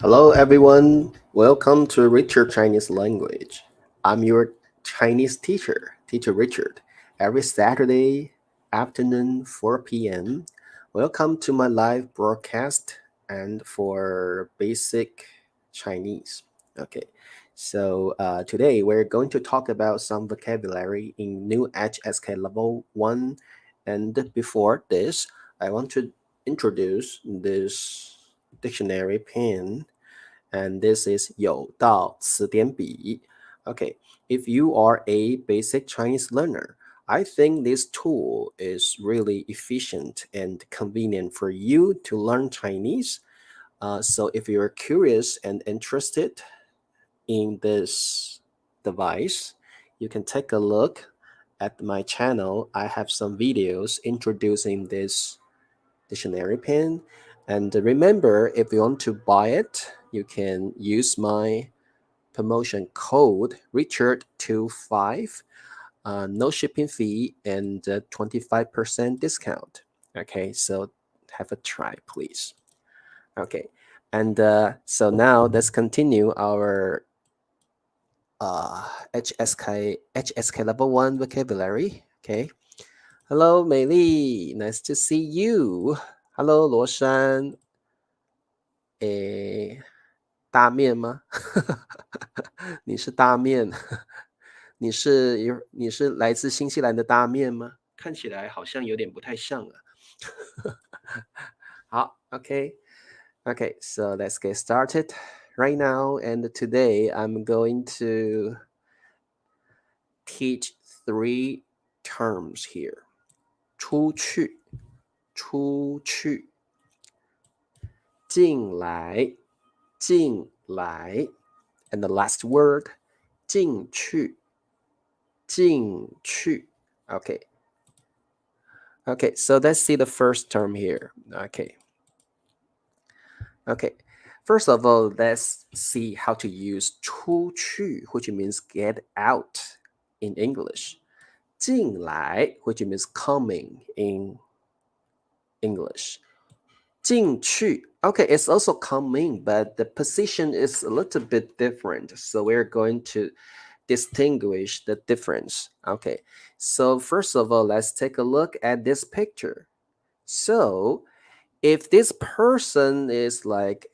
Hello, everyone. Welcome to Richard Chinese Language. I'm your Chinese teacher, Teacher Richard. Every Saturday afternoon, 4 p.m. Welcome to my live broadcast and for basic Chinese. Okay, so today we're going to talk about some vocabulary in new HSK level 1. And before this, I want to introduce this dictionary pen, and this is 有道词典笔. Okay, if you are a basic Chinese learner, I think this tool is really efficient and convenient for you to learn Chinese. So if you're curious and interested in this device, you can take a look at my channel. I have some videos introducing this dictionary pen. And remember, if you want to buy it, you can use my promotion code Richard25, no shipping fee and 25% discount. Okay, so have a try, please. Okay, and so now let's continue our HSK level 1 vocabulary. Okay, hello, 美丽, nice to see you. Hello, 罗珊. 大面吗？你是大面？你是来自新西兰的大面吗？看起来好像有点不太像啊。好 ，OK, so let's get started right now. And today I'm going to teach 3 terms here. 出去，进来，and the last word, 进去。Okay, so let's see the first term here. Okay, first of all, let's see how to use 出去, which means get out in English. 进来, which means coming in English. 进去, okay, it's also coming, but the position is a little bit different. So we're going to distinguish the difference. Okay, so first of all, let's take a look at this picture. So if this person is like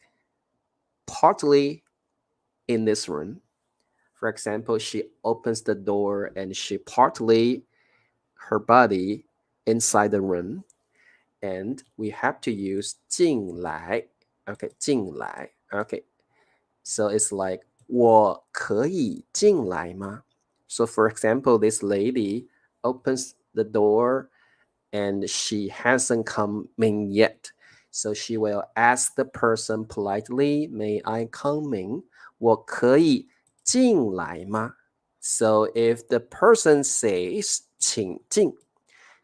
partly in this room, for example, she opens the door and she partly her body inside the room, and we have to use 进来. Okay, 进来. Okay, so it's like 我可以进来吗? So for example, this lady opens the door and she hasn't come in yet. So she will ask the person politely, may I come in? 我可以进来吗? So if the person says 请进,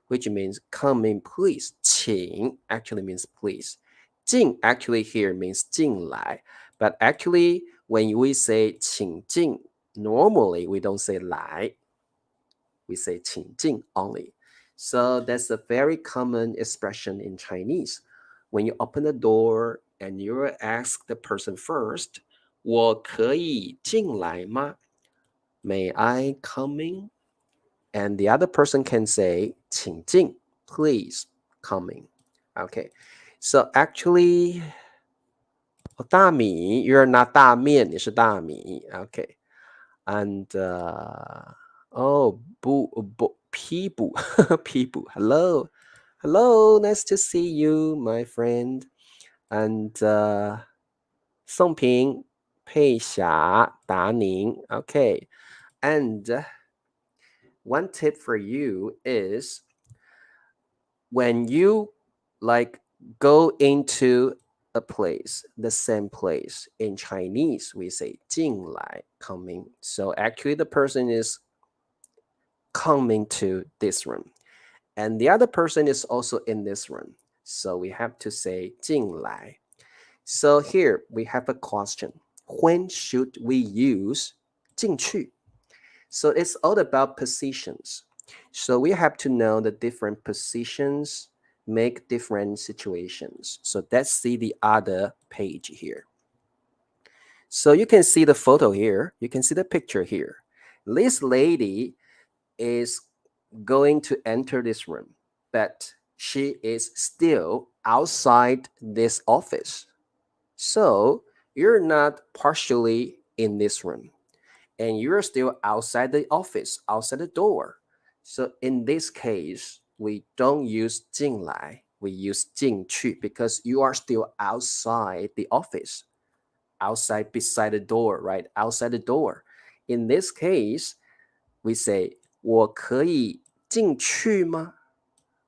which means come in please, 请 actually means please. 进 actually here means 进来, but actually when we say 请进, normally we don't say 来, we say 请进 only. So that's a very common expression in Chinese. When you open the door and you ask the person first, 我可以进来吗? May I come in? And the other person can say 请进, please come in. Okay, so actually, 大米, you're not 大面, 你是大米. Okay, and people, people, hello, nice to see you, my friend. And 宋平, 佩霞, 达宁. Okay, and one tip for you is when you like go into a place, the same place, in Chinese we say 进来, coming. So actually the person is coming to this room and the other person is also in this room, so we have to say 进来. So here we have a question: when should we use 进去? So it's all about positions. So we have to know the different positions make different situations. So let's see the other page here. So you can see the photo here. You can see the picture here. This lady is going to enter this room, but she is still outside this office. So you're not partially in this room, and you're still outside the office, outside the door. So in this case, we don't use 进来, we use 进去 because you are still outside the office, outside beside the door, right? Outside the door. In this case, we say 我可以进去吗？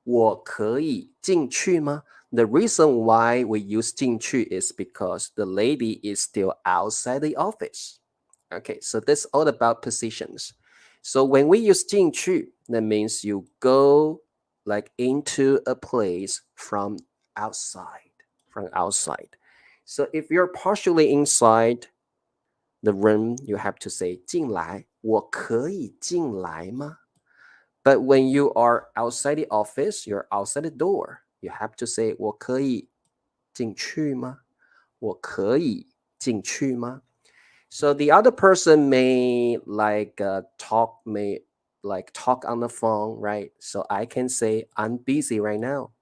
我可以进去吗？ The reason why we use 进去 is because the lady is still outside the office. Okay, so that's all about positions. So when we use 进去, that means you go like into a place from outside. So if you're partially inside the room, you have to say 进来，我可以进来吗？ But when you are outside the office, you're outside the door, you have to say 我可以进去吗？我可以进去吗？ So the other person may talk on the phone, right? So I can say I'm busy right now.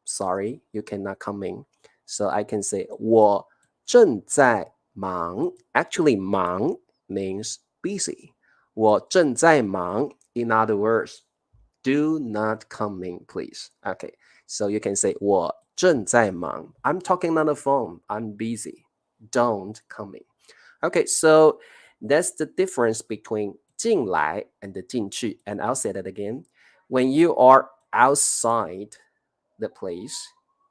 Sorry, you cannot come in. So I can say 我正在忙. Actually, 忙 means busy. 我正在忙. In other words, do not come in, please. Okay, so you can say 我正在忙. I'm talking on the phone. I'm busy. Don't come in. Okay, so that's the difference between 进来 and the 进去. And I'll say that again. When you are outside the place,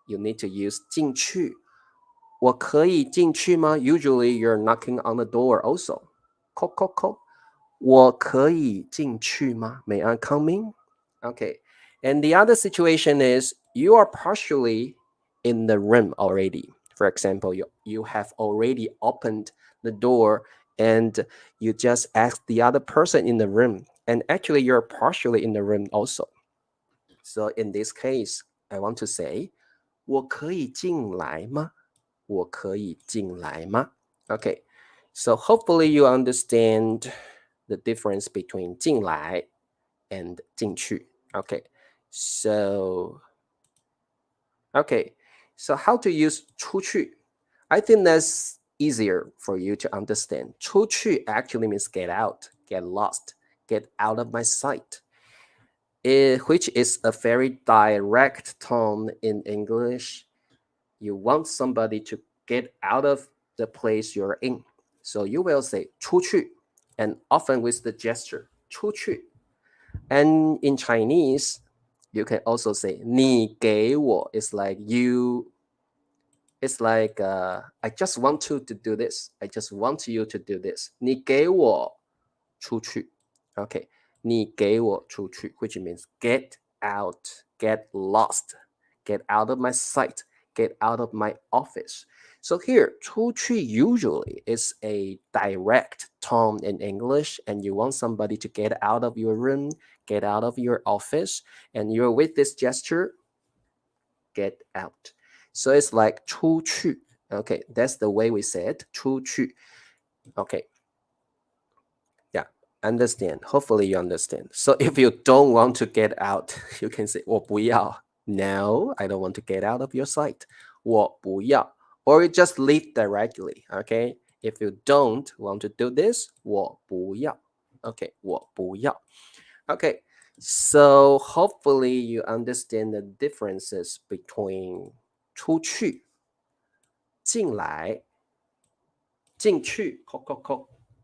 you need to use 进去. 我可以进去吗? Usually you're knocking on the door also. 叩叩叩. 我可以进去吗? May I come in? Okay. And the other situation is you are partially in the room already. For example, you have already opened the door and you just ask the other person in the room. And actually you're partially in the room also. So in this case, I want to say, 我可以进来吗? 我可以进来吗? Okay. So hopefully you understand the difference between 进来 and 进去. Okay. So how to use 出去? I think that's easier for you to understand. 出去 actually means get out, get lost, get out of my sight, which is a very direct tone in English. You want somebody to get out of the place you're in. So you will say 出去, and often with the gesture 出去. And in Chinese, you can also say 你给我. It's like I just want you to do this. I just want you to do this. 你给我出去. Okay. 你给我出去, which means get out, get lost, get out of my sight, get out of my office. So here, 出去 usually is a direct tone in English, and you want somebody to get out of your room, get out of your office, and you're with this gesture, get out. So it's like 出去. Okay, that's the way we say it, 出去. Okay. Yeah, understand. Hopefully you understand. So if you don't want to get out, you can say 我不要. No, I don't want to get out of your sight. 我不要. Or you just leave directly, okay? If you don't want to do this, 我不要. Okay, 我不要. Okay, so hopefully you understand the differences between 出去, 进来, 进去,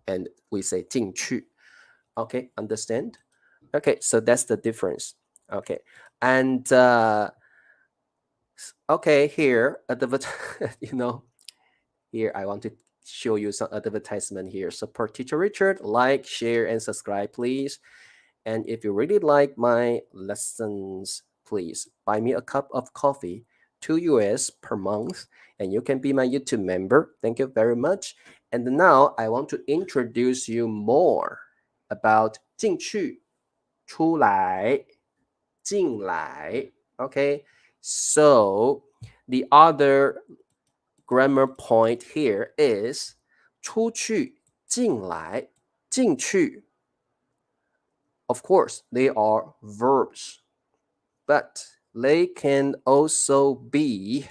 and we say 进去. Okay, understand? Okay, so that's the difference. Okay, and okay, here, here I want to show you some advertisement here. Support Teacher Richard, like, share, and subscribe, please. And if you really like my lessons, please buy me a cup of coffee, $2 per month, and you can be my YouTube member. Thank you very much. And now I want to introduce you more about 进去, 出来, 进来. Okay, so the other grammar point here is 出去进来进去 Of course, they are verbs, but they can also be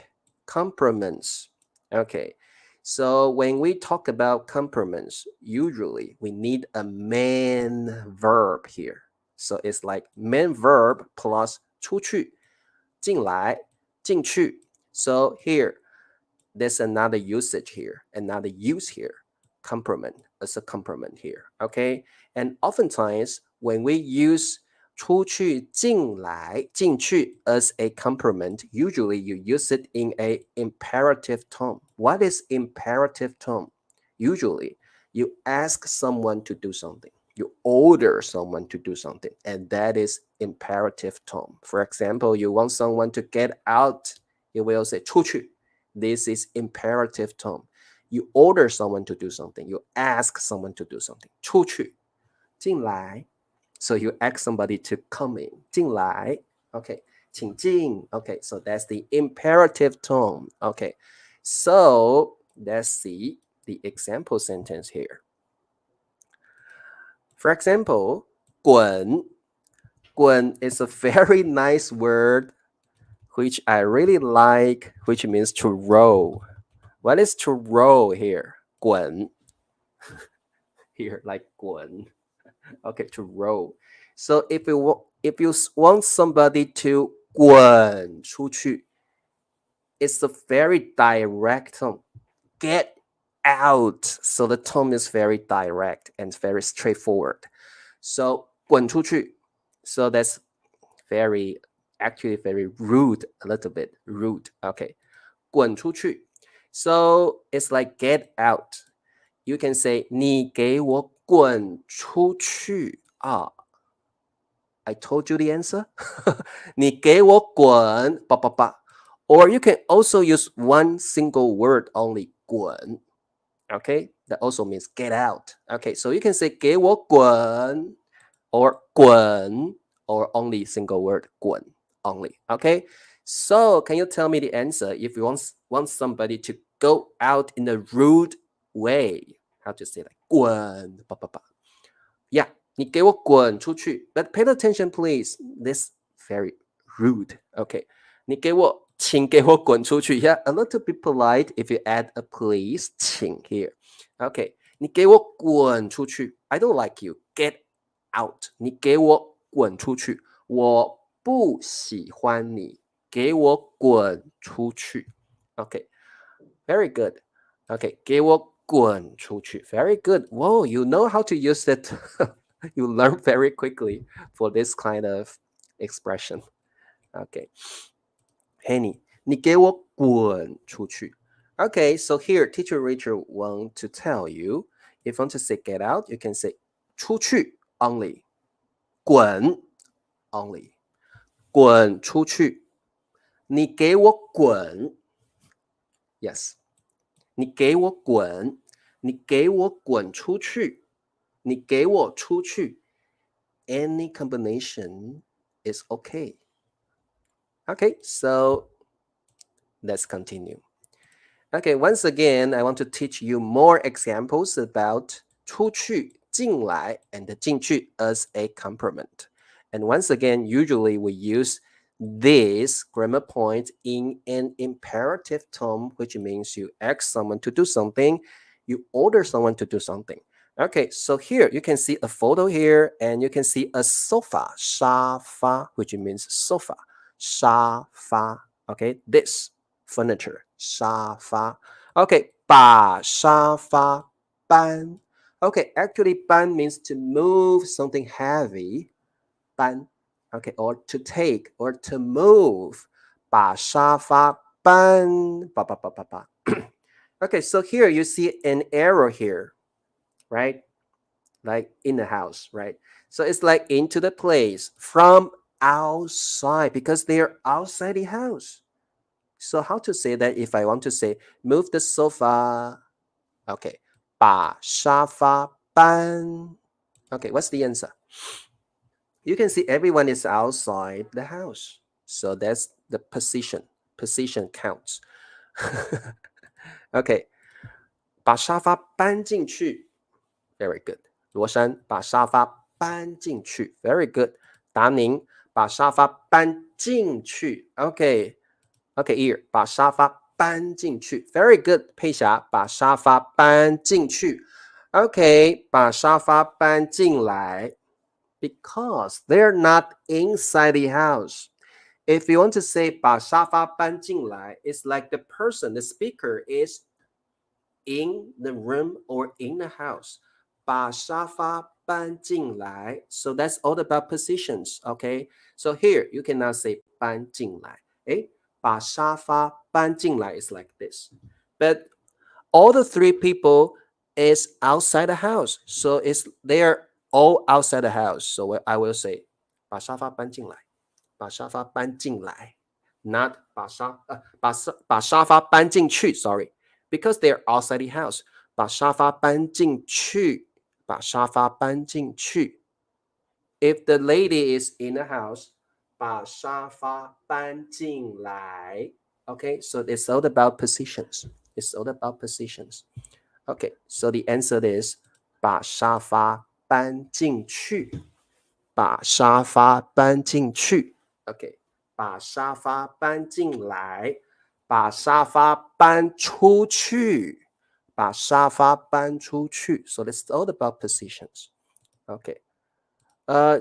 complements. Okay, so when we talk about complements, usually we need a main verb here. So it's like main verb plus 出去进来进去 So here, there's another usage here, another use here. Complement as a complement here, okay? And oftentimes, when we use 出去进来进去 as a complement, usually you use it in a imperative tone. What is imperative tone? Usually, you ask someone to do something. You order someone to do something, and that is imperative tone. For example, you want someone to get out, you will say 出去. This is imperative tone. You order someone to do something. You ask someone to do something. 出去进来 So you ask somebody to come in. 进来 Okay. 请进 Okay. So that's the imperative tone. Okay. So let's see the example sentence here. For example, 滚 滚 is a very nice word which I really like, which means to roll. What is to roll here? 滚 Here, like 滚 Okay, to roll. So if you want somebody to 滚出去, it's a very direct tone. Get out. So the tone is very direct and very straightforward. So 滚出去. So that's actually very rude, a little bit rude. Okay. 滚出去. So it's like get out. You can say 你给我滚出去 I told you the answer. 你给我滚 Or you can also use one single word only 滚 Okay, that also means get out. Okay, so you can say 给我滚 or 滚 or only single word 滚 only. Okay, so can you tell me the answer if you want somebody to go out in a rude way? How to say like 滚 Yeah, 你给我滚出去 But pay attention please. This very rude. Okay, 请给我滚出去 Yeah, a little bit polite if you add a please 请 here. Okay, 你给我滚出去 I don't like you. Get out. 你给我滚出去我不喜欢你给我滚出去 Okay, very good. Okay, 给我滚出去 Very good. Whoa, you know how to use it. You learn very quickly for this kind of expression. Okay. Henny, 你给我滚出去 Okay, so here teacher Richard want to tell you, if you want to say get out, you can say 出去 only. 滚 only. 滚出去你给我滚 Yes. 你给我滚你给我滚出去你给我出去 Any combination is okay. Okay, so let's continue. Okay, once again, I want to teach you more examples about 出去进来 and 进去 as a complement. And once again, usually we use this grammar point in an imperative tone, which means you ask someone to do something, you order someone to do something. Okay, so here you can see a photo here, and you can see a sofa, 沙发, which means sofa, 沙发. Okay, this furniture, 沙发. Okay, 把沙发搬. Okay, actually 搬 means to move something heavy, 搬. Okay, or to take or to move. 把沙发搬 Okay, so here you see an arrow here, right? Like in the house, right? So it's like into the place from outside because they're outside the house. So how to say that if I want to say move the sofa? Okay, 把沙发搬. Okay, what's the answer? You can see everyone is outside the house. So that's the position. Position counts. Okay. 把沙发搬进去 ，very good。罗珊把沙发搬进去 ，very good。达宁把沙发搬进去 ，OK，OK，here 把沙发搬进去 ，very good。佩霞把沙发搬进去 ，OK， 把沙发搬进来 ，because they're not inside the house. If you want to say 把沙发搬进来, it's like the person, the speaker is in the room or in the house. 把沙发搬进来. So that's all about positions, okay? So here you can now say 搬进来. 把沙发搬进来 is like this. But all the three people is outside the house. So they're all outside the house. So I will say 把沙发搬进来. 把沙发搬进来 not 把沙发搬进去 sorry, because they're outside the house. 把沙发搬进去 把沙发搬进去 if the lady is in the house 把沙发搬进来 okay, so it's all about positions. It's all about positions. Okay, so the answer is 把沙发搬进去把沙发搬进去 OK, 把沙发搬进来把沙发搬出去把沙发搬出去 So that's all about positions. Okay.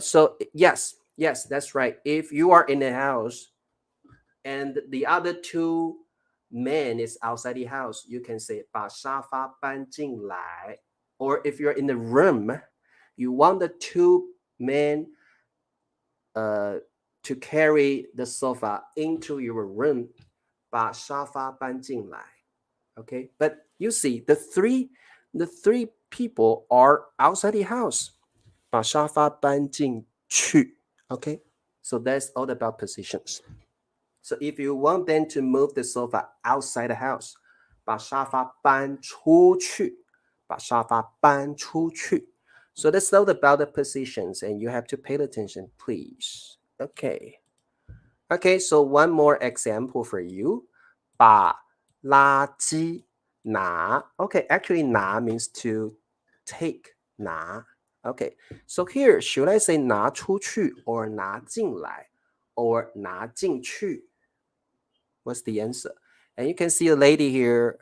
So yes, that's right. If you are in the house and the other two men is outside the house, you can say 把沙发搬进来 Or if you're in the room, you want the two men to carry the sofa into your room, 把沙发搬进来 Okay, but you see, the three people are outside the house. 把沙发搬进去 Okay, so that's all about positions. So if you want them to move the sofa outside the house, 把沙发搬出去把沙发搬出去 So that's all about the positions, and you have to pay attention, please. Okay. Okay, so one more example for you. 把垃圾拿 Okay, actually 拿 means to take 拿 Okay, so here, should I say 拿出去 or 拿进来 or 拿进去? What's the answer? And you can see a lady here,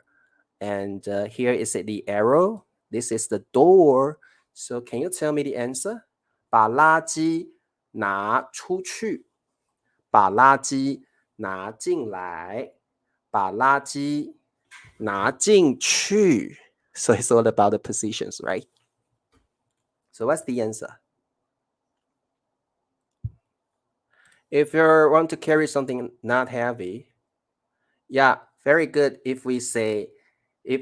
and here is the arrow. This is the door. So can you tell me the answer? 把垃圾拿出去把垃圾拿进来把垃圾拿进去 So it's all about the positions, right? So what's the answer? If you want to carry something not heavy, yeah, very good. If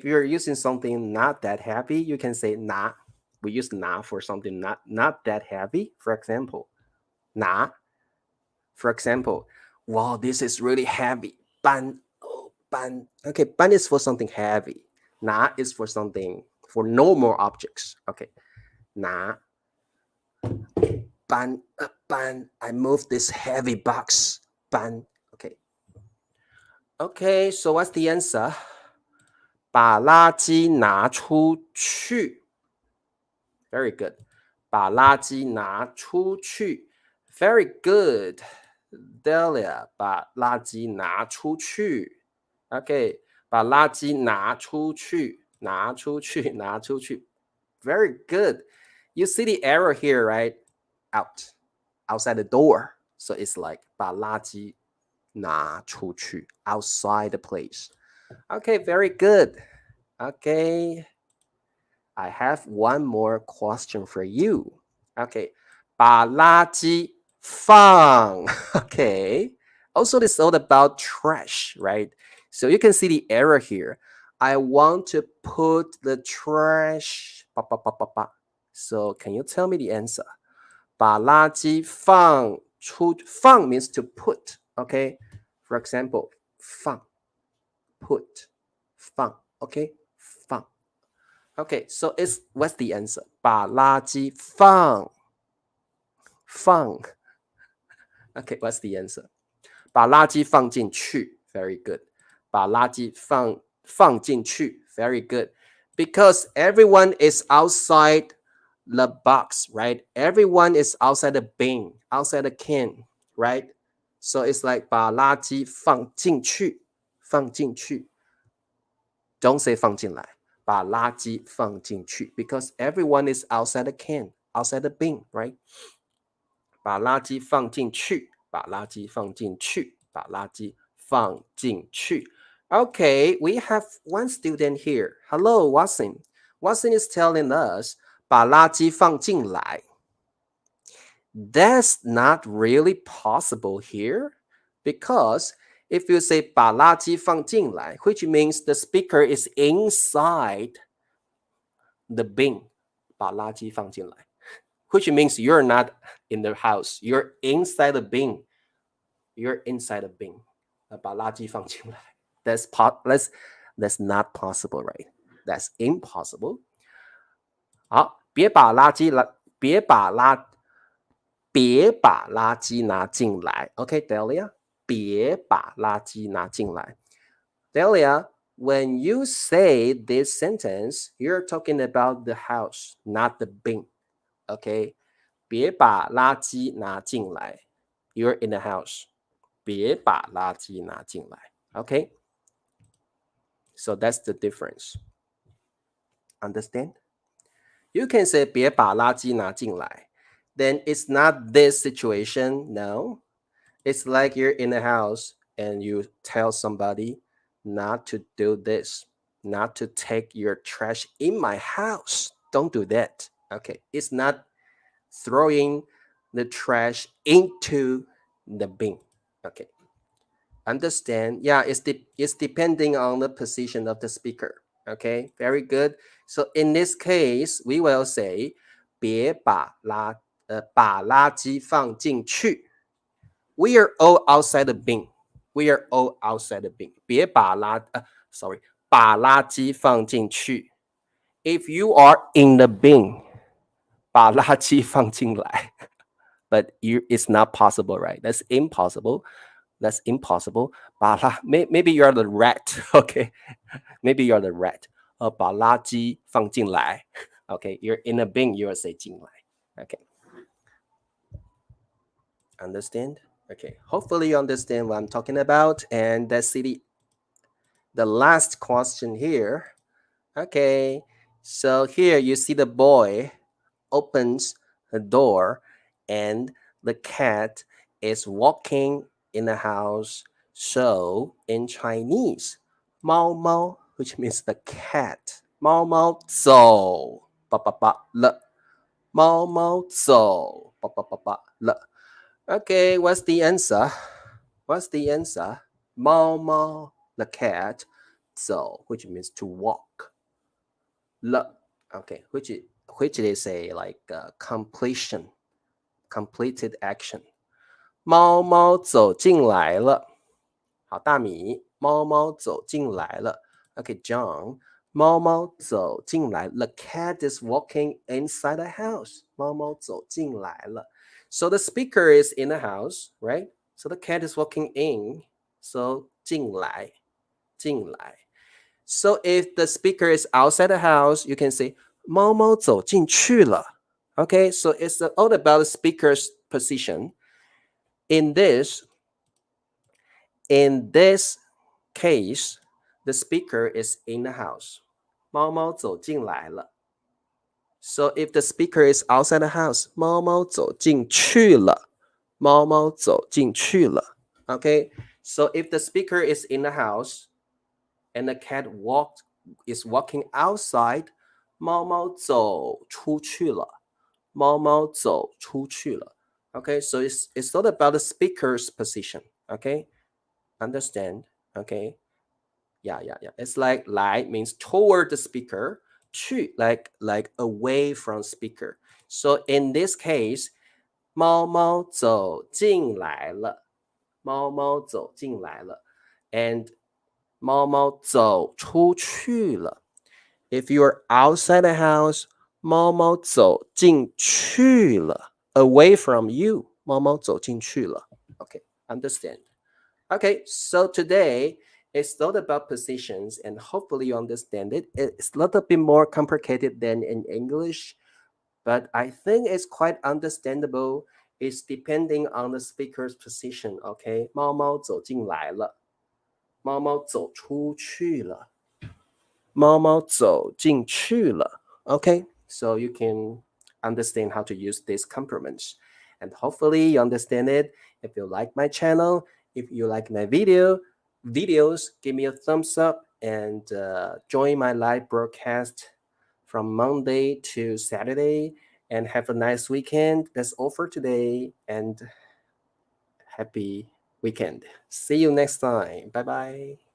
you're using something not that heavy, you can say 拿 We use 拿 for something not that heavy. For example, 拿 For example, wow, this is really heavy. 搬 搬 Okay, 搬 is for something heavy. 拿 is for normal objects. Okay, 拿 搬 搬 I move this heavy box. 搬 Okay, so what's the answer? 把垃圾拿出去 Very good. 把垃圾拿出去 Very good. Delia, 把垃圾拿出去 Okay, 把垃圾拿出去拿出去拿出去 Very good. You see the arrow here, right? Outside the door. So it's like 把垃圾拿出去 outside the place. Okay, very good. Okay. I have one more question for you. Okay. 把垃圾放 Okay. Also, this is all about trash, right? So you can see the error here. I want to put the trash. So can you tell me the answer? 把垃圾放出放 means to put. Okay. For example, 放 put 放 Okay. 放 Okay. So what's the answer? 把垃圾放 Okay. What's the answer? 把垃圾放进去 Very good. 把垃圾放进去 Very good. because everyone is outside the box, right? Everyone is outside the bin, outside the can, right? So it's like 把垃圾放进去，放进去。Don't say 放进来，把垃圾放进去 because everyone is outside the can, outside the bin, right? 把垃圾放进去，把垃圾放进去，把垃圾放进去。Okay, we have one student here. Hello, Wasim. Wasim is telling us 把垃圾放进来。That's not really possible here because if you say 把垃圾放进来, which means the speaker is inside the bin, 把垃圾放进来, which means you're not in the house, you're inside the bin. You're inside the bin. 把垃圾放进来. That's not possible, right? That's impossible. 好，别把垃圾拿进来。Okay, Delia? 别把垃圾拿进来。Delia, when you say this sentence, you're talking about the house, not the bin. Okay? 别把垃圾拿进来。You're in the house. 别把垃圾拿进来。Okay? So that's the difference. Understand? You can say 别把垃圾拿进来. Then it's not this situation, no. It's like you're in a house and you tell somebody not to do this, not to take your trash in my house. Don't do that. Okay, it's not throwing the trash into the bin. Okay, understand? Yeah, it's depending on the position of the speaker. Okay, very good. So in this case, we will say 别把垃圾放进去。We are all outside the bin. We are all outside the bin. 把垃圾放进去。If you are in the bin, 把垃圾放进来。But it's not possible, right? That's impossible. That's impossible. Maybe you're the rat, okay? Maybe you're the rat. 把垃圾放进来. Okay, you're in a bin, you will say 进来. Okay. Understand? Okay, hopefully you understand what I'm talking about. And let's see the last question here. Okay, so here you see the boy opens the door and the cat is walking in the house. So in Chinese, 猫猫, which means the cat. 猫猫走了，猫猫走了。Okay, what's the answer? What's the answer? 猫猫 the cat 走 which means to walk. 了 okay, which is a like completion, completed action. 猫猫走进来了。好，大米，猫猫走进来了。Okay, John, 猫猫走进来了。The cat is walking inside the house. 猫猫走进来了。So the speaker is in the house, right? So the cat is walking in. So 进来。So if the speaker is outside the house, you can say 猫猫走进去了。Okay, so it's all about the speaker's position. In this case, the speaker is in the house. 猫猫走进来了。So if the speaker is outside the house, 猫猫走进去了。猫猫走进去了。Okay, so if the speaker is in the house and the cat is walking outside, 猫猫走出去了。猫猫走出去了。Okay, so it's not about the speaker's position. Okay, understand? Okay, yeah. It's like 来 means toward the speaker. 去 like away from speaker. So in this case, 猫猫走进来了。猫猫走进来了。And 猫猫走出去了。If you're outside the house, 猫猫走进去了。Away from you, 猫猫走进去了。Okay, understand? Okay, so today It's not about positions, and hopefully you understand it. It's a little bit more complicated than in English, but I think it's quite understandable. It's depending on the speaker's position. OK， 猫猫走进来了，猫猫走出去了，猫猫走进去了。OK, so you can understand how to use these complements, and hopefully you understand it. If you like my channel, if you like my videos, give me a thumbs up and join my live broadcast from Monday to Saturday, and have a nice weekend. That's all for today, and happy weekend. See you next time. Bye bye.